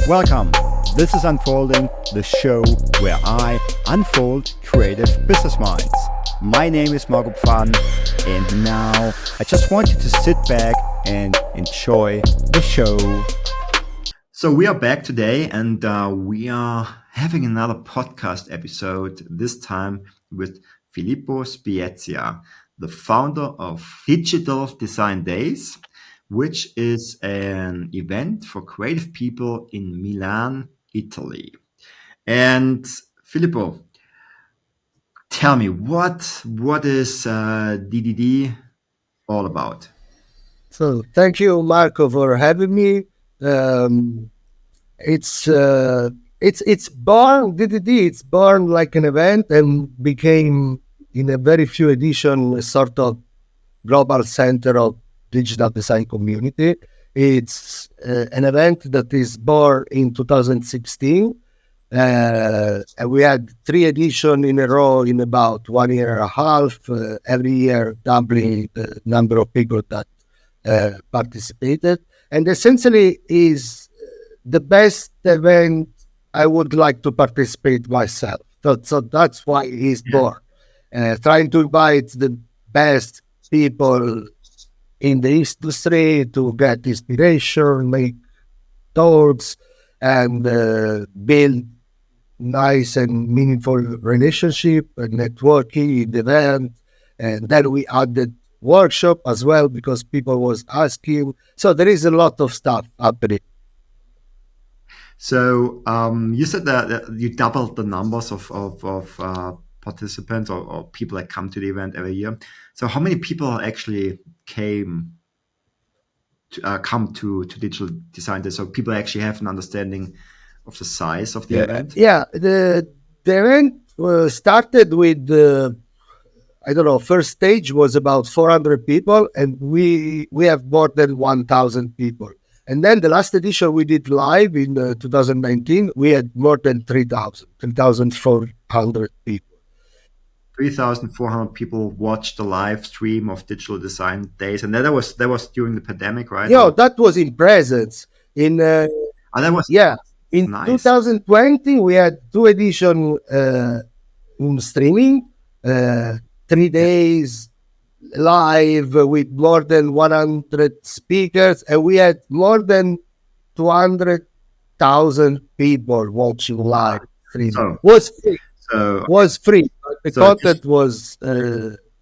Welcome. This is Unfolding, the show where I unfold creative business minds. My name is Marko Pfann, and now I just want you to sit back and enjoy the show. So we are back today, and we are having another podcast episode, this time with Filippo Spiezia, the founder of Digital Design Days, which is an event for creative people in Milan, Italy. And Filippo, tell me, what is DDD all about? So thank you, Marco, for having me. It's born DDD. It's born like an event and became in a very few edition a sort of global center of digital design community. It's an event that is born in 2016. And we had 3 editions in a row in about 1 year and a half, every year doubling the number of people that participated. And essentially is the best event I would like to participate myself. So that's why he's born. Trying to invite the best people in the industry to get inspiration, make thoughts, and build nice and meaningful relationship and networking in the event. And then we added workshop as well because people was asking. So there is a lot of stuff happening. So you said that you doubled the numbers of participants or people that come to the event every year. So how many people actually come to Digital Design Day? So people actually have an understanding of the size of the event? Yeah, the event started with, first stage was about 400 people, and we have more than 1,000 people. And then the last edition we did live in 2019, we had more than 3,400 people. 3,400 people watched the live stream of Digital Design Days, and that was during the pandemic, right? Yeah, that was in presence. In that was in nice. 2020 we had 2 editions in streaming, 3 days live with more than 100 speakers, and we had more than 200,000 people watching live streaming. Was free. The content was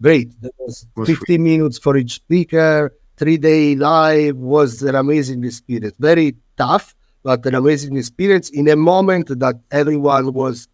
great. There was 50 minutes for each speaker. 3-day live was an amazing experience. Very tough, but an amazing experience in a moment that everyone was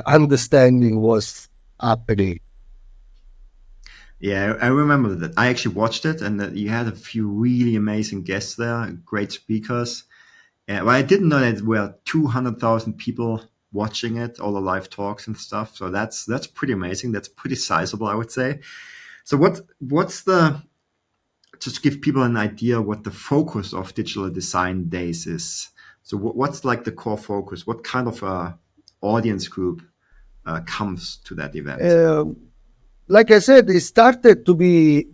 understanding was happening. Yeah, I remember that. I actually watched it, and that you had a few really amazing guests there, great speakers. Well, I didn't know that there were 200,000 people watching it, all the live talks and stuff. So that's pretty amazing. That's pretty sizable, I would say. So what's the, just to give people an idea what the focus of Digital Design Days is. So what's like the core focus? What kind of audience group comes to that event? Like I said, it started to be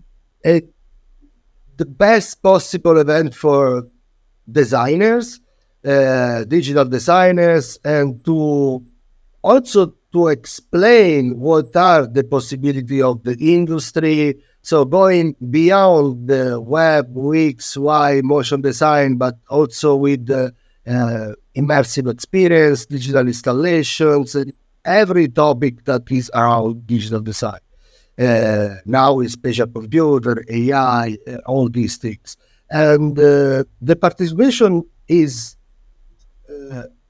the best possible event for designers, digital designers, and to explain what are the possibility of the industry. So going beyond the web, UX, UI, motion design, but also with the immersive experience, digital installations, and every topic that is around digital design. Now is spatial computer, AI, all these things. And the participation is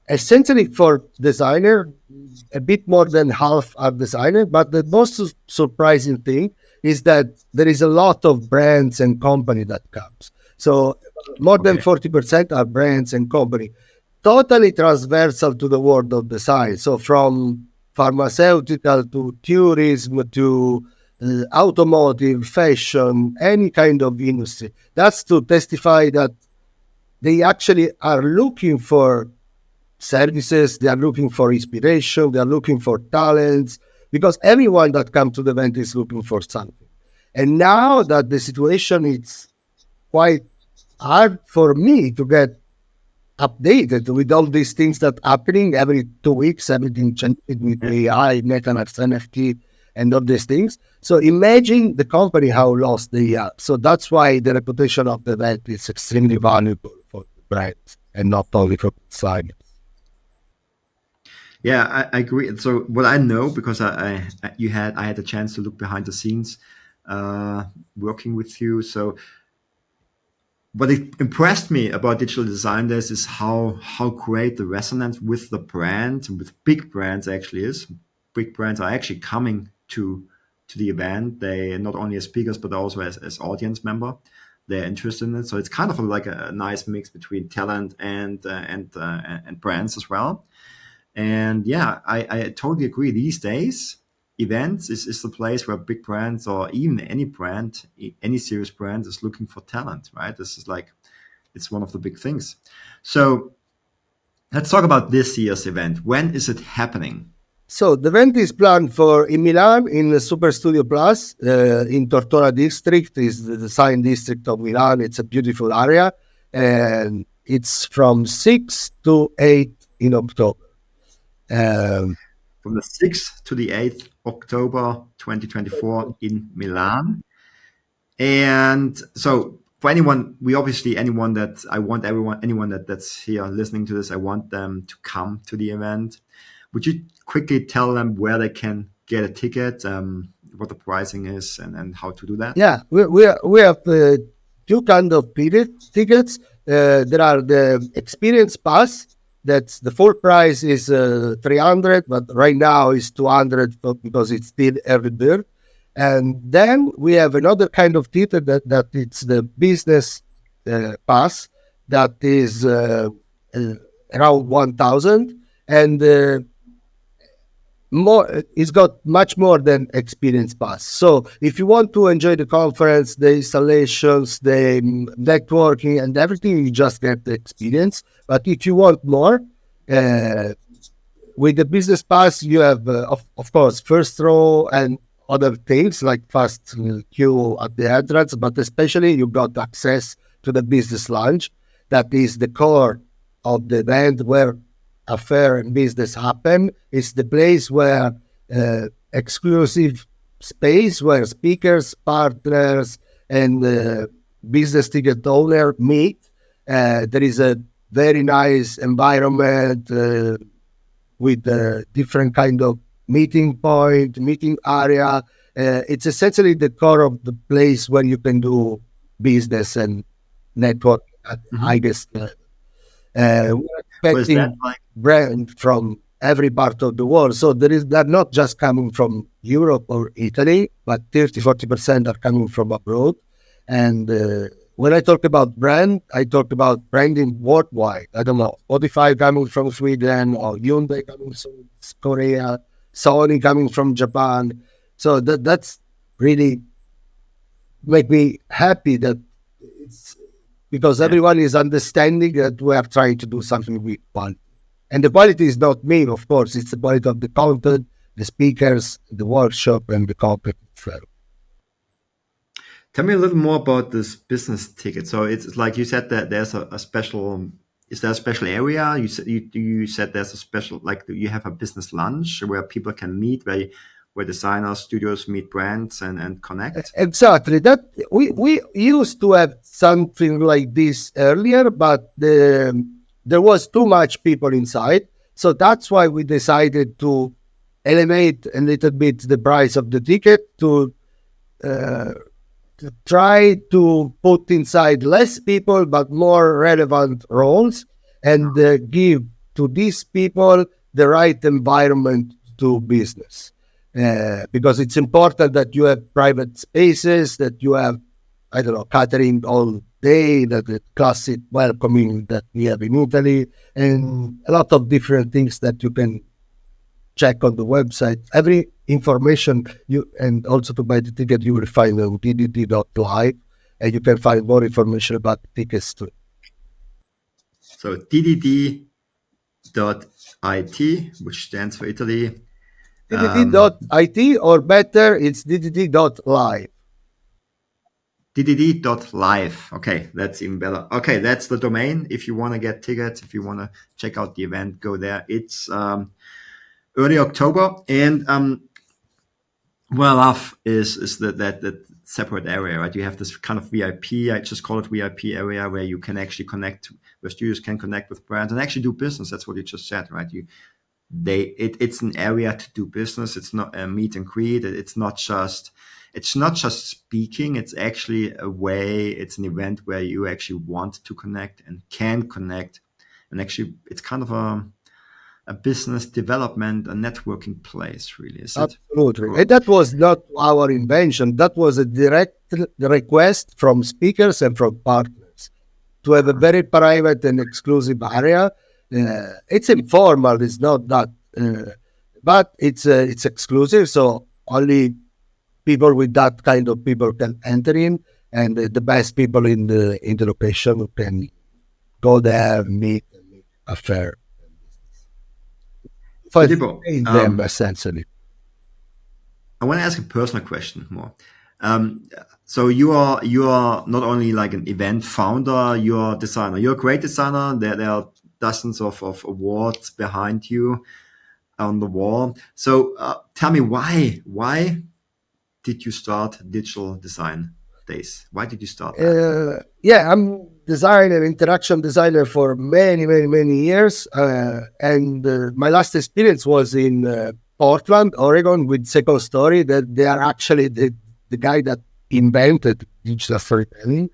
essentially for designer, a bit more than half are designer, but the most surprising thing is that there is a lot of brands and company that comes. So more than 40% are brands and company, totally transversal to the world of design. So from pharmaceutical to tourism to automotive, fashion, any kind of industry. That's to testify that they actually are looking for services, they are looking for inspiration, they are looking for talents, because everyone that comes to the event is looking for something. And now that the situation is quite hard for me to get updated with all these things that happening every 2 weeks, everything changed with AI, metaverse, NFT, and all these things. So imagine the company how lost they are. So that's why the reputation of the event is extremely valuable for the brands and not only for designers. Yeah, I agree. So what I know, because I had a chance to look behind the scenes, uh, working with you. So what impressed me about digital design days is how great the resonance with the brand and with big brands actually is. Big brands are actually coming to the event. They not only as speakers but also as audience member. They're interested in it. So it's kind of like a nice mix between talent and brands as well. And yeah, I totally agree. These days, events is the place where big brands or even any brand, any serious brand is looking for talent, right? This is like, it's one of the big things. So let's talk about this year's event. When is it happening? So the event is planned for in Milan in the Super Studio Plus in Tortora district is the design district of Milan. It's a beautiful area, and it's from 6 to 8 in October. From the 6th to the 8th October 2024 in Milan. And so for anyone, we obviously anyone that I want anyone that's here listening to this, I want them to come to the event. Would you quickly tell them where they can get a ticket, what the pricing is, and how to do that? Yeah, we have two kind of tickets. There are the experience pass. That's the full price is 300, but right now is 200 because it's still early bird. And then we have another kind of ticket that it's the business pass that is around 1,000, and more it's got much more than experience pass. So if you want to enjoy the conference, the installations, the networking and everything, you just get the experience. But if you want more, uh, with the business pass you have of course first row and other things like fast queue at the entrance, but especially you got access to the business lounge. That is the core of the event where affair and business happen. It's the place where exclusive space where speakers, partners, and business ticket owner meet. There is a very nice environment with different kind of meeting point, meeting area. It's essentially the core of the place where you can do business and network at highest level. We're Was that expecting like brand from every part of the world. So they're not just coming from Europe or Italy, but 30-40% are coming from abroad. And when I talk about brand, I talk about branding worldwide. I don't know, Spotify coming from Sweden or Hyundai coming from Korea, Sony coming from Japan. So that's really make me happy that it's because everyone is understanding that we are trying to do something with quality. And the quality is not me, of course, it's the quality of the content, the speakers, the workshop, and the content itself. Tell me a little more about this business ticket. So it's like you said that there's a special. Is there a special area? You said there's a special, like you have a business lunch where people can meet, where designers, studios meet brands and connect. Exactly. That we used to have something like this earlier, but there was too much people inside. So that's why we decided to elevate a little bit the price of the ticket uh, to try to put inside less people but more relevant roles and give to these people the right environment to business. Because it's important that you have private spaces, that you have, I don't know, catering all day, that the classic welcoming that we have in Italy, and a lot of different things that you can check on the website. Every information you and also to buy the ticket you will find on ddd.live, and you can find more information about the tickets too. So ddd.it, which stands for Italy. ddd.it or better, it's ddd.live. ddd.live. Okay, that's even better. Okay, that's the domain. If you want to get tickets, if you want to check out the event, go there. It's early October, and what I love is that separate area, right? You have this kind of VIP. I just call it VIP area where you can actually connect, where studios can connect with brands and actually do business. That's what you just said, right? It's an area to do business. It's not a meet and greet. It's not just speaking. It's actually a way. It's an event where you actually want to connect and can connect, and actually, it's kind of a business development, a networking place. Really, is it? Absolutely. Or- And that was not our invention. That was a direct request from speakers and from partners to have a very private and exclusive area. It's informal. It's not that, but it's exclusive. So only people with that kind of people can enter in, and the best people in the location can go there, meet, and make a fair Filippo, facilitate them essentially. I want to ask a personal question more. So you are not only like an event founder, you're a designer. You're a great designer. There are dozens of awards behind you on the wall. So tell me why did you start Digital Design Days? Why did you start that? Yeah, I'm designer, interaction designer for many, many, many years. And my last experience was in Portland, Oregon, with Second Story. That they are actually the guy that invented digital storytelling.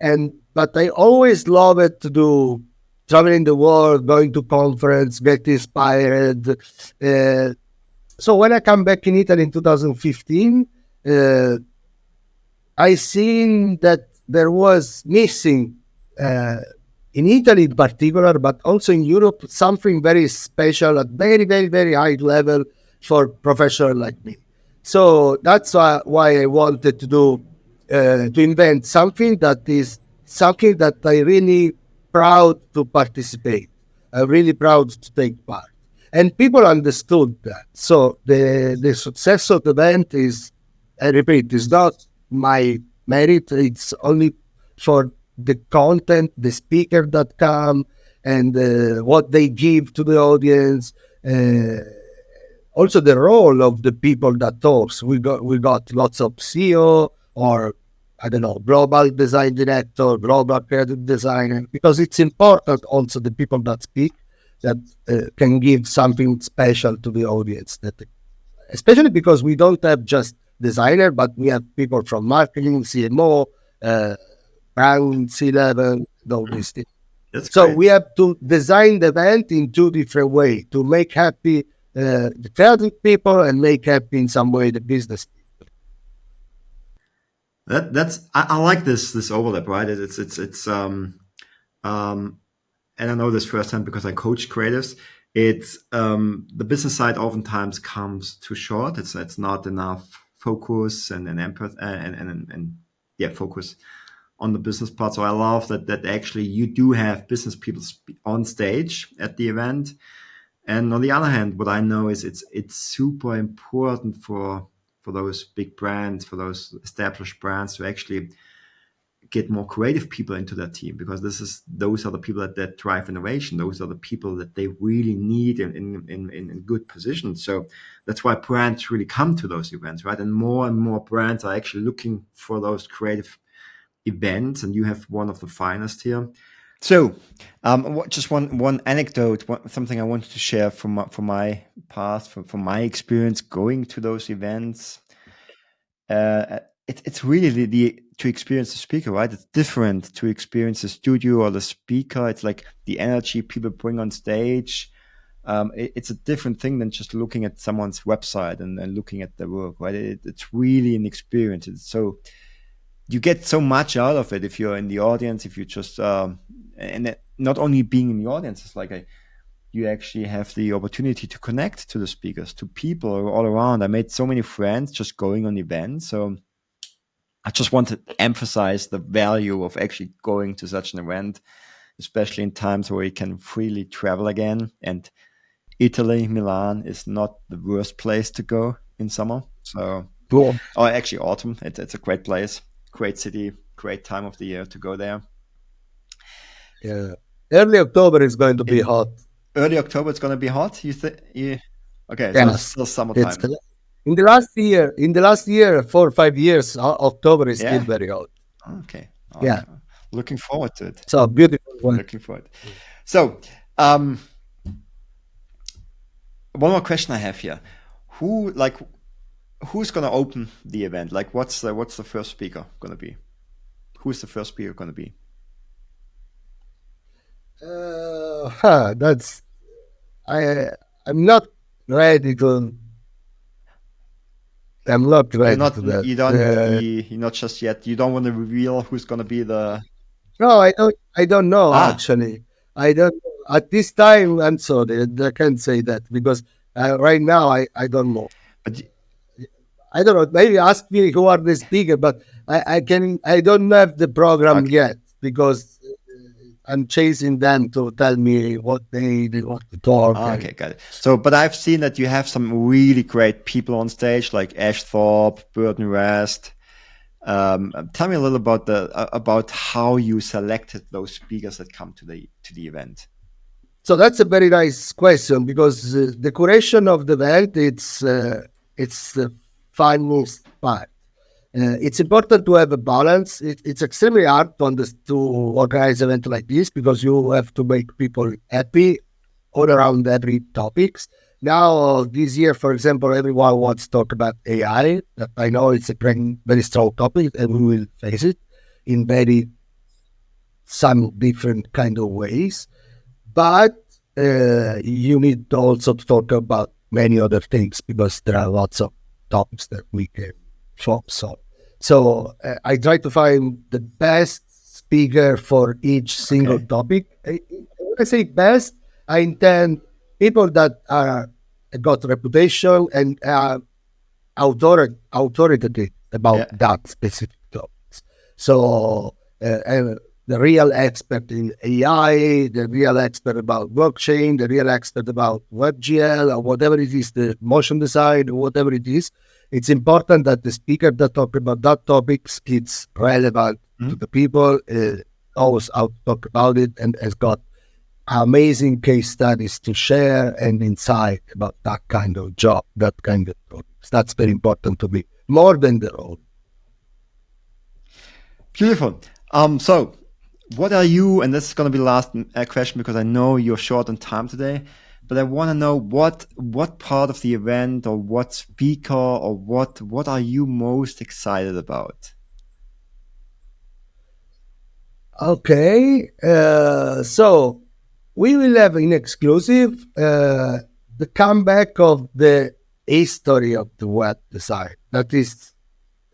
And but I always love it to do traveling the world, going to conference, get inspired. So when I come back in Italy in 2015. I seen that there was missing in Italy in particular, but also in Europe, something very special at very, very, very high level for professionals like me. So that's why I wanted to do to invent something that is something that I really proud to participate. I'm really proud to take part, and people understood that. So the success of the event is, I repeat, is not my merit. It's only for the content, the speaker that come, and what they give to the audience. Also, the role of the people that talks. We got lots of CEO or I don't know, global design director, global creative designer, because it's important also the people that speak that can give something special to the audience. That especially because we don't have just designer, but we have people from marketing, CMO, brand, C-level, all these things. That's So great. we have to design the event in two different ways to make happy the creative people and make happy in some way the business. I like this overlap, right? It's and I know this firsthand because I coach creatives. It's the business side oftentimes comes too short. It's not enough focus and empath and yeah, focus on the business part. So I love that actually you do have business people on stage at the event. And on the other hand, what I know is it's super important for those big brands, for those established brands to actually get more creative people into their team, because those are the people that drive innovation. Those are the people that they really need in good positions. So that's why brands really come to those events, right? And more brands are actually looking for those creative events, and you have one of the finest here. So, just one anecdote, something I wanted to share from my past, from my experience going to those events. It's really the to experience the speaker, right? It's different to experience the studio or the speaker. It's like the energy people bring on stage. It's a different thing than just looking at someone's website and looking at their work, right? It's really an experience. It's so you get so much out of it if you're in the audience, if you just not only being in the audience, it's like you actually have the opportunity to connect to the speakers, to people all around. I made so many friends just going on events. So I just want to emphasize the value of actually going to such an event, especially in times where you can freely travel again. And Italy, Milan is not the worst place to go in summer. So, Cool. or actually autumn. It's a great place, great city. great time of the year to go there. Yeah. Early October is going to be hot. Early October, it's going to be hot. You think? Okay, so it's Yes. still It's summertime. in the last year, 4 or 5 years, October is still very hot. Okay. Yeah. Looking forward to it. So beautiful one. Looking forward. So, one more question I have here: who's going to open the event? Like, what's the first speaker going to be? Who's the first speaker going to be? That's I'm not ready to. I'm not ready to that. You're not just yet. You don't want to reveal who's going to be the. No, I don't know actually. I don't. At this time, I'm sorry, I can't say that because right now I don't know. But I don't know. Maybe ask me who are the speaker, but I don't have the program yet because I'm chasing them to tell me what they want to talk. Okay, got it. So, but I've seen that you have some really great people on stage, like Ash Thorpe, Burton Rest. Tell me a little about how you selected those speakers that come to the event. So that's a very nice question because the curation of the event it's the finest part. It's important to have a balance. It's extremely hard to organize an event like this because you have to make people happy all around every topics. Now, this year, for example, everyone wants to talk about AI. I know it's a very strong topic, and we will face it in some different kind of ways. But you need also to talk about many other things because there are lots of topics that we can focus on. So I try to find the best speaker for each single topic. When I say best, I intend people that are got reputation and are authoritative about that specific topics. So the real expert in AI, the real expert about blockchain, the real expert about WebGL or whatever it is, the motion design or whatever it is. It's important that the speaker that talks about that topic is relevant to the people, knows how to talk about it, and has got amazing case studies to share and insight about that kind of job, that kind of topics. That's very important to me, more than the role. Beautiful. So what are you, and this is going to be the last question because I know you're short on time today, but I want to know what part of the event or what speaker or what are you most excited about? Okay, so we will have in exclusive the comeback of the history of the web design. That is,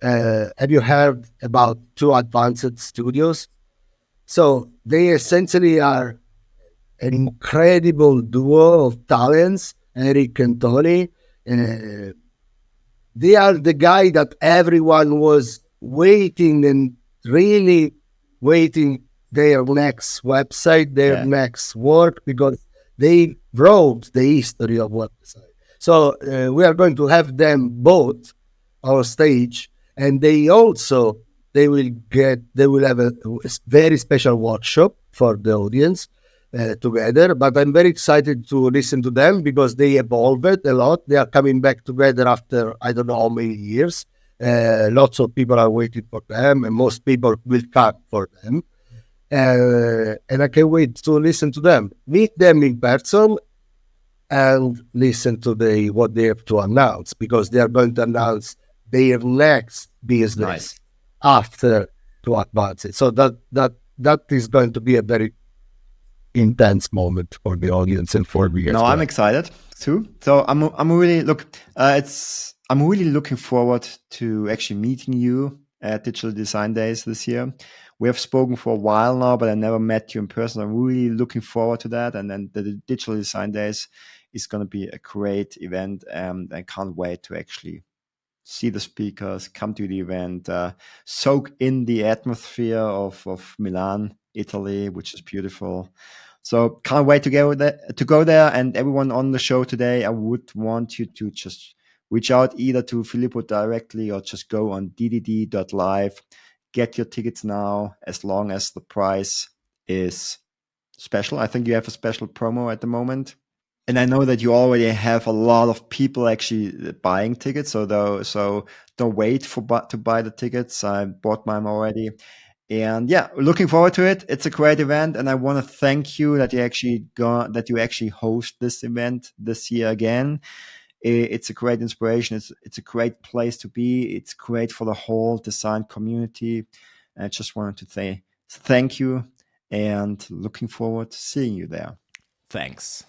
have you heard about Two Advanced Studios? So they essentially are an incredible duo of talents, Eric and Tony. They are the guy that everyone was waiting and really waiting their next website, their next work, because they wrote the history of web design. So we are going to have them both on stage, and they will have a very special workshop for the audience together. But I'm very excited to listen to them because they evolved a lot. They are coming back together after I don't know how many years. Lots of people are waiting for them, and most people will come for them. And I can't wait to listen to them, meet them in person, and listen to what they have to announce, because they are going to announce their next business after to advance it. So that is going to be a very intense moment for the audience and for me. No, I'm excited too. So I'm really I'm really looking forward to actually meeting you at Digital Design Days this year. We have spoken for a while now, but I never met you in person. I'm really looking forward to that. And then the Digital Design Days is going to be a great event. And I can't wait to actually see the speakers, come to the event, soak in the atmosphere of Milan, Italy, which is beautiful. So can't wait to go there. And everyone on the show today, I would want you to just reach out either to Filippo directly or just go on ddd.live, get your tickets now, as long as the price is special. I think you have a special promo at the moment. And I know that you already have a lot of people actually buying tickets. So don't wait to buy the tickets. I bought mine already. And yeah, looking forward to it. It's a great event, and I want to thank you that you actually host this event this year again. It's a great inspiration. It's a great place to be. It's great for the whole design community. And I just wanted to say thank you, and looking forward to seeing you there. Thanks.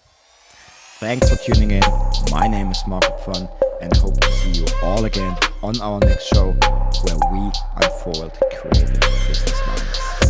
Thanks for tuning in. My name is Marko Pfann, and I hope to see you all again on our next show, where we unfold creative business minds.